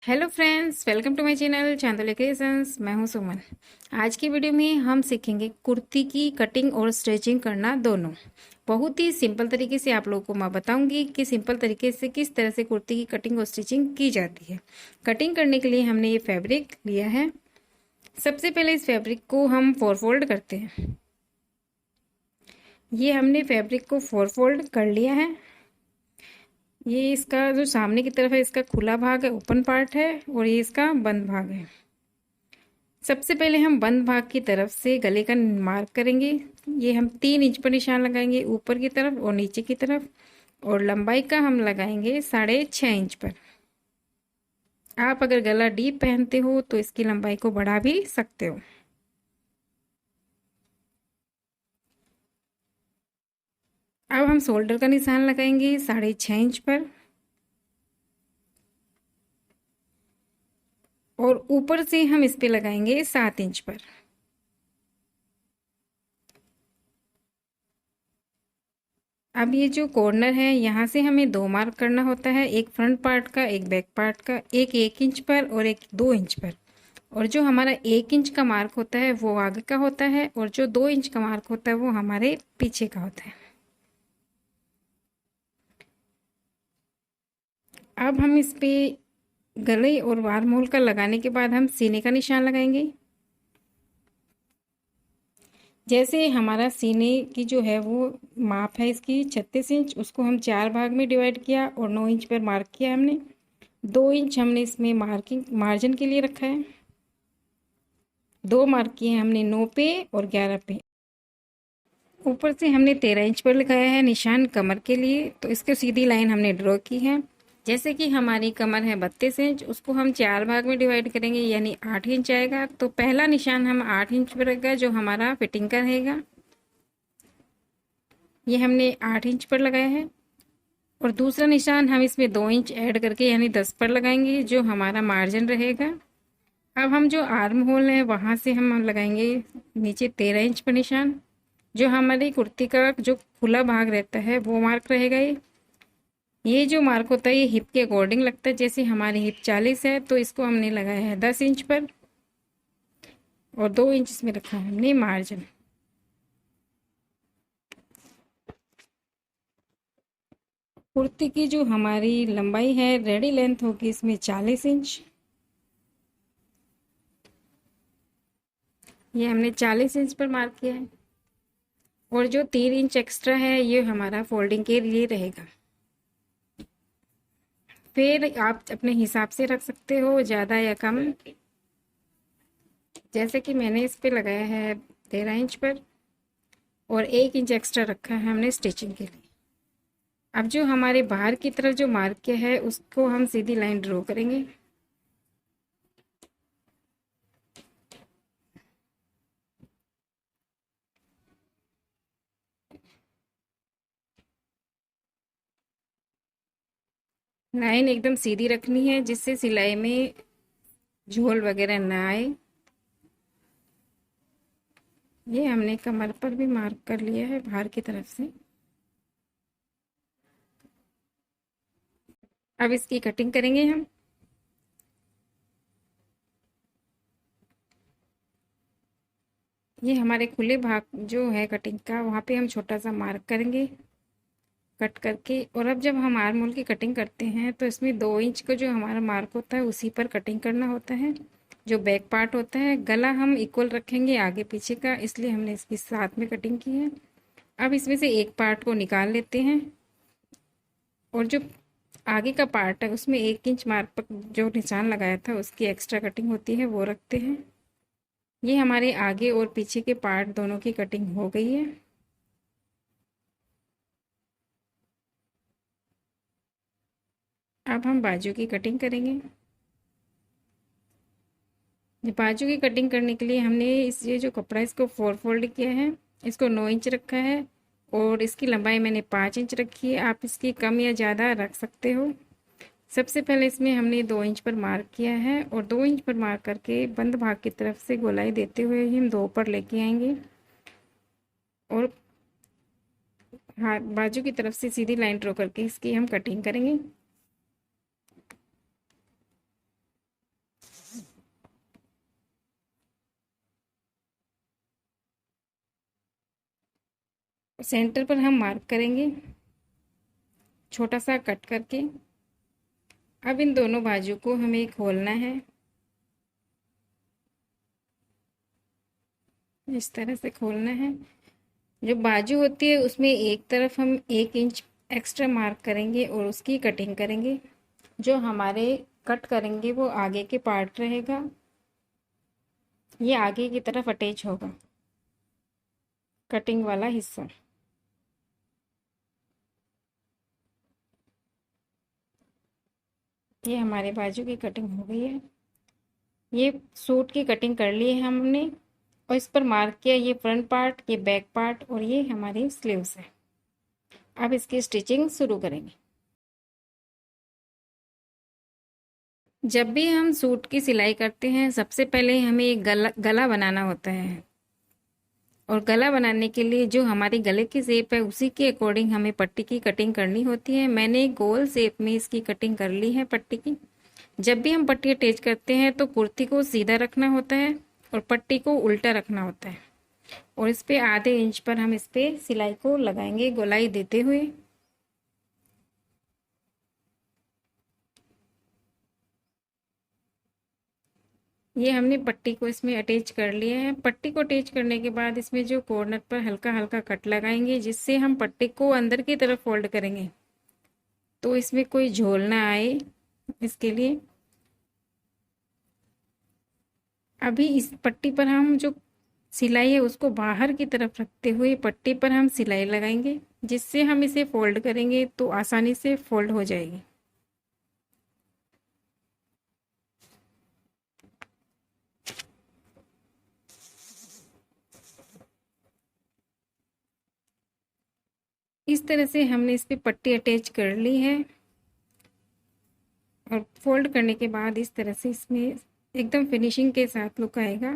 Hello friends, welcome to my channel Chandoli creations. मैं हूं सुमन। आज की वीडियो में हम सीखेंगे कुर्ती की कटिंग और स्टिचिंग करना दोनों। बहुत ही सिंपल तरीके से आप लोगों को मैं बताऊंगी कि सिंपल तरीके से किस तरह से कुर्ती की कटिंग और स्टिचिंग की जाती है। कटिंग करने के लिए हमने ये फैब्रिक लिया है। सबसे पहले इस फैब्रिक को हम 4 फोल्ड करते हैं। ये हमने फैब्रिक को 4 फोल्ड कर लिया है। ये इसका जो सामने की तरफ है इसका खुला भाग है, ओपन पार्ट है, और ये इसका बंद भाग है। सबसे पहले हम बंद भाग की तरफ से गले का मार्क करेंगे। ये हम 3 इंच पर निशान लगाएंगे, ऊपर की तरफ और नीचे की तरफ, और लंबाई का हम लगाएंगे 6.5 इंच पर। आप अगर गला डीप पहनते हो तो इसकी लंबाई को बढ़ा भी सकते हो। अब हम शोल्डर का निशान लगाएंगे 6.5 इंच पर, और ऊपर से हम इस पे लगाएंगे 7 इंच पर। अब ये जो कॉर्नर है यहाँ से हमें 2 मार्क करना होता है, एक फ्रंट पार्ट का, एक बैक पार्ट का, एक 1 इंच पर और एक 2 इंच पर। और जो हमारा 1 इंच का मार्क होता है वो आगे का होता है, और जो 2 इंच का मार्क होता है वो हमारे पीछे का होता है। अब हम इस पे गले और आर्म होल का लगाने के बाद हम सीने का निशान लगाएंगे। जैसे हमारा सीने की जो है वो माप है इसकी 36 इंच, उसको हम 4 भाग में डिवाइड किया और 9 इंच पर मार्क किया हमने। 2 इंच हमने इसमें मार्जिन के लिए रखा है। 2 मार्क किए हमने 9 पे और 11 पे। ऊपर से हमने 13 इंच पर लगाया है निशान कमर के लिए, तो इसके सीधी लाइन हमने ड्रॉ की है। जैसे कि हमारी कमर है 32 इंच, उसको हम 4 भाग में डिवाइड करेंगे, यानी 8 इंच आएगा। तो पहला निशान हम 8 इंच पर रहेगा, जो हमारा फिटिंग का रहेगा। ये हमने 8 इंच पर लगाया है। और दूसरा निशान हम इसमें 2 इंच ऐड करके यानी 10 पर लगाएंगे, जो हमारा मार्जिन रहेगा। अब हम जो आर्म होल है वहाँ से हम लगाएंगे नीचे 13 इंच पर निशान। जो हमारी कुर्ती का जो खुला भाग रहता है वो मार्क रहेगा। ये जो मार्क होता है ये हिप के अकॉर्डिंग लगता है। जैसे हमारी हिप 40 है तो इसको हमने लगाया है 10 इंच पर, और 2 इंच इसमें रखा है हमने मार्जिन। कुर्ती की जो हमारी लंबाई है, रेडी लेंथ होगी इसमें 40 इंच। ये हमने 40 इंच पर मार्क किया है। और जो 3 इंच एक्स्ट्रा है ये हमारा फोल्डिंग के लिए रहेगा। फिर आप अपने हिसाब से रख सकते हो ज़्यादा या कम। जैसे कि मैंने इस पे लगाया है 13 इंच पर, और 1 इंच एक्स्ट्रा रखा है हमने स्टिचिंग के लिए। अब जो हमारे बाहर की तरफ जो मार्क किया है उसको हम सीधी लाइन ड्रॉ करेंगे। लाइन एकदम सीधी रखनी है जिससे सिलाई में झोल वगैरह ना आए। ये हमने कमर पर भी मार्क कर लिया है बाहर की तरफ से। अब इसकी कटिंग करेंगे हम। ये हमारे खुले भाग जो है कटिंग का, वहाँ पे हम छोटा सा मार्क करेंगे कट करके। और अब जब हम आर्म होल की कटिंग करते हैं तो इसमें 2 इंच का जो हमारा मार्क होता है उसी पर कटिंग करना होता है। जो बैक पार्ट होता है, गला हम इक्वल रखेंगे आगे पीछे का, इसलिए हमने इसकी साथ में कटिंग की है। अब इसमें से एक पार्ट को निकाल लेते हैं, और जो आगे का पार्ट है उसमें 1 इंच मार्क पर जो निशान लगाया था उसकी एक्स्ट्रा कटिंग होती है वो रखते हैं। ये हमारे आगे और पीछे के पार्ट दोनों की कटिंग हो गई है। अब हम बाजू की कटिंग करेंगे। ये बाजू की कटिंग करने के लिए हमने ये जो कपड़ा इसको 4 फोल्ड किया है, इसको 9 इंच रखा है, और इसकी लंबाई मैंने 5 इंच रखी है। आप इसकी कम या ज़्यादा रख सकते हो। सबसे पहले इसमें हमने 2 इंच पर मार्क किया है, और 2 इंच पर मार्क करके बंद भाग की तरफ से गोलाई देते हुए ही हम 2 पर लेके आएंगे, और हाथ बाजू की तरफ से सीधी लाइन ड्रॉ करके इसकी हम कटिंग करेंगे। सेंटर पर हम मार्क करेंगे छोटा सा कट करके। अब इन दोनों बाजू को हमें खोलना है, इस तरह से खोलना है। जो बाजू होती है उसमें एक तरफ हम 1 इंच एक्स्ट्रा मार्क करेंगे और उसकी कटिंग करेंगे। जो हमारे कट करेंगे वो आगे के पार्ट रहेगा, ये आगे की तरफ अटैच होगा कटिंग वाला हिस्सा। ये हमारे बाजू की कटिंग हो गई है। ये सूट की कटिंग कर ली है हमने और इस पर मार्क किया ये फ्रंट पार्ट, ये बैक पार्ट और ये हमारी स्लीव्स है। अब इसकी स्टिचिंग शुरू करेंगे। जब भी हम सूट की सिलाई करते हैं सबसे पहले हमें एक गला बनाना होता है, और गला बनाने के लिए जो हमारी गले की शेप है उसी के अकॉर्डिंग हमें पट्टी की कटिंग करनी होती है। मैंने गोल शेप में इसकी कटिंग कर ली है पट्टी की। जब भी हम पट्टी अटैच करते हैं तो कुर्ती को सीधा रखना होता है और पट्टी को उल्टा रखना होता है, और इस पे आधे इंच पर हम इस पे सिलाई को लगाएंगे गोलाई देते हुए। ये हमने पट्टी को इसमें अटैच कर लिया है। पट्टी को अटैच करने के बाद इसमें जो कॉर्नर पर हल्का हल्का कट लगाएंगे जिससे हम पट्टी को अंदर की तरफ फोल्ड करेंगे तो इसमें कोई झोल ना आए, इसके लिए। अभी इस पट्टी पर हम जो सिलाई है उसको बाहर की तरफ रखते हुए पट्टी पर हम सिलाई लगाएंगे, जिससे हम इसे फोल्ड करेंगे तो आसानी से फोल्ड हो जाएगी। इस तरह से हमने इस पे पट्टी अटैच कर ली है और फोल्ड करने के बाद इस तरह से इसमें एकदम फिनिशिंग के साथ लुक आएगा।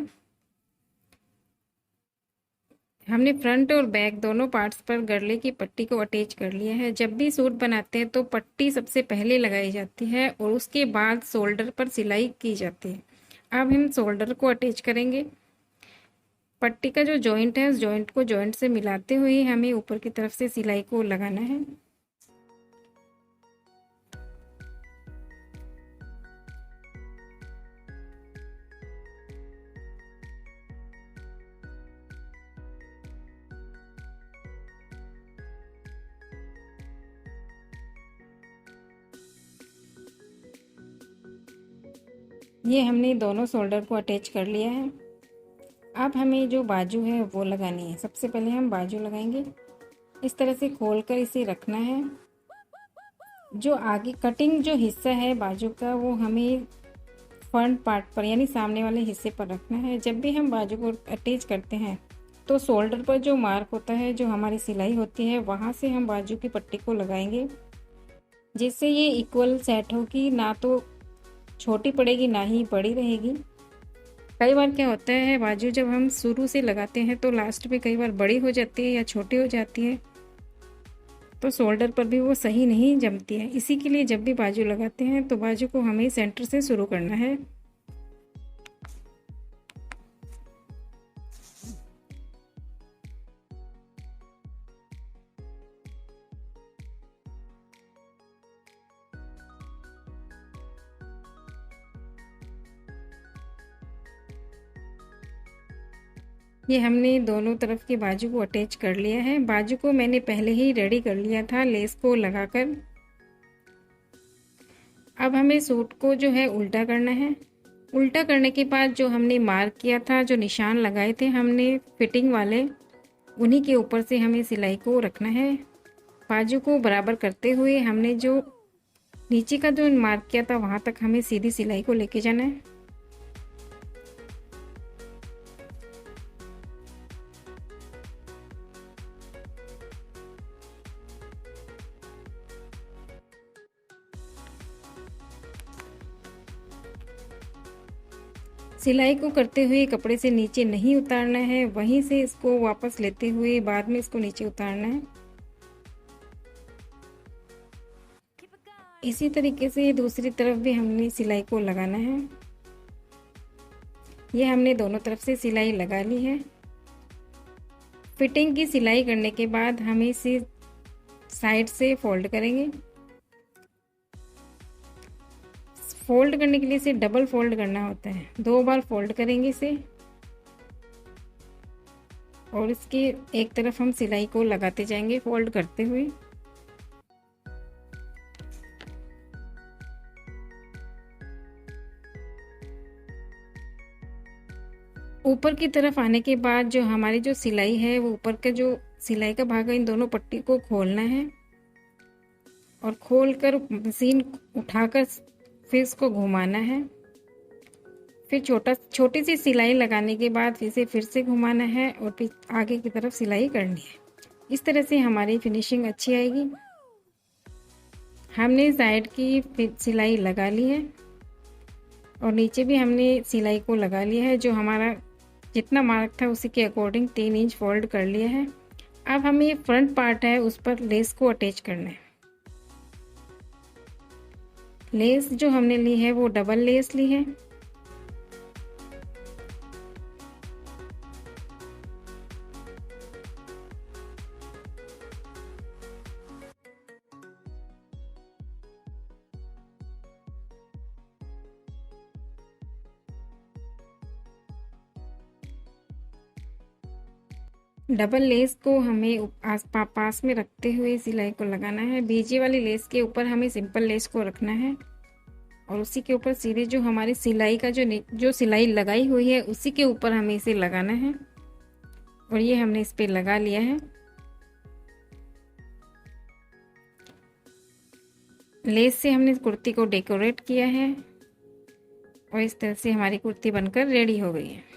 हमने फ्रंट और बैक दोनों पार्ट्स पर गले की पट्टी को अटैच कर लिया है। जब भी सूट बनाते हैं तो पट्टी सबसे पहले लगाई जाती है और उसके बाद शोल्डर पर सिलाई की जाती है। अब हम शोल्डर को अटैच करेंगे। पट्टी का जो जॉइंट है उस जॉइंट को जॉइंट से मिलाते हुए हमें ऊपर की तरफ से सिलाई को लगाना है। ये हमने दोनों शोल्डर को अटैच कर लिया है। अब हमें जो बाजू है वो लगानी है। सबसे पहले हम बाजू लगाएंगे। इस तरह से खोलकर इसे रखना है। जो आगे कटिंग जो हिस्सा है बाजू का वो हमें फ्रंट पार्ट पर यानी सामने वाले हिस्से पर रखना है। जब भी हम बाजू को अटैच करते हैं तो शोल्डर पर जो मार्क होता है, जो हमारी सिलाई होती है, वहाँ से हम बाजू की पट्टी को लगाएंगे, जिससे ये इक्वल सेट होगी, ना तो छोटी पड़ेगी ना ही बड़ी रहेगी। कई बार क्या होता है बाजू जब हम शुरू से लगाते हैं तो लास्ट में कई बार बड़ी हो जाती है या छोटी हो जाती है, तो शोल्डर पर भी वो सही नहीं जमती है। इसी के लिए जब भी बाजू लगाते हैं तो बाजू को हमें सेंटर से शुरू करना है। ये हमने दोनों तरफ की बाजू को अटैच कर लिया है। बाजू को मैंने पहले ही रेडी कर लिया था लेस को लगाकर। अब हमें सूट को जो है उल्टा करना है। उल्टा करने के बाद जो हमने मार्क किया था, जो निशान लगाए थे हमने फिटिंग वाले, उन्हीं के ऊपर से हमें सिलाई को रखना है। बाजू को बराबर करते हुए हमने जो नीचे का जो मार्क किया था वहाँ तक हमें सीधी सिलाई को लेके जाना है। सिलाई को करते हुए कपड़े से नीचे नहीं उतारना है, वहीं से इसको वापस लेते हुए बाद में इसको नीचे उतारना है। इसी तरीके से दूसरी तरफ भी हमने सिलाई को लगाना है। ये हमने दोनों तरफ से सिलाई लगा ली है। फिटिंग की सिलाई करने के बाद हम इसे साइड से फोल्ड करेंगे। फोल्ड करने के लिए इसे डबल फोल्ड करना होता है, 2 बार फोल्ड करेंगे इसे, और इसके एक तरफ हम सिलाई को लगाते जाएंगे फोल्ड करते हुए। ऊपर की तरफ आने के बाद जो हमारी जो सिलाई है, वो ऊपर का जो सिलाई का भाग है, इन दोनों पट्टी को खोलना है और खोल कर मशीन उठाकर फिर इसको घुमाना है। फिर छोटी सी सिलाई लगाने के बाद इसे फिर से घुमाना है और फिर आगे की तरफ सिलाई करनी है। इस तरह से हमारी फिनिशिंग अच्छी आएगी। हमने साइड की सिलाई लगा ली है और नीचे भी हमने सिलाई को लगा लिया है। जो हमारा जितना मार्क था उसी के अकॉर्डिंग 3 इंच फोल्ड कर लिया है। अब हमें ये फ्रंट पार्ट है उस पर लेस को अटैच करना है। लेस जो हमने ली है वो डबल लेस ली है। डबल लेस को हमें पास में रखते हुए सिलाई को लगाना है। बीजे वाली लेस के ऊपर हमें सिंपल लेस को रखना है और उसी के ऊपर सीधे जो हमारी सिलाई का जो सिलाई लगाई हुई है उसी के ऊपर हमें इसे लगाना है और ये हमने इस पे लगा लिया है। लेस से हमने कुर्ती को डेकोरेट किया है और इस तरह से हमारी कुर्ती बनकर रेडी हो गई है।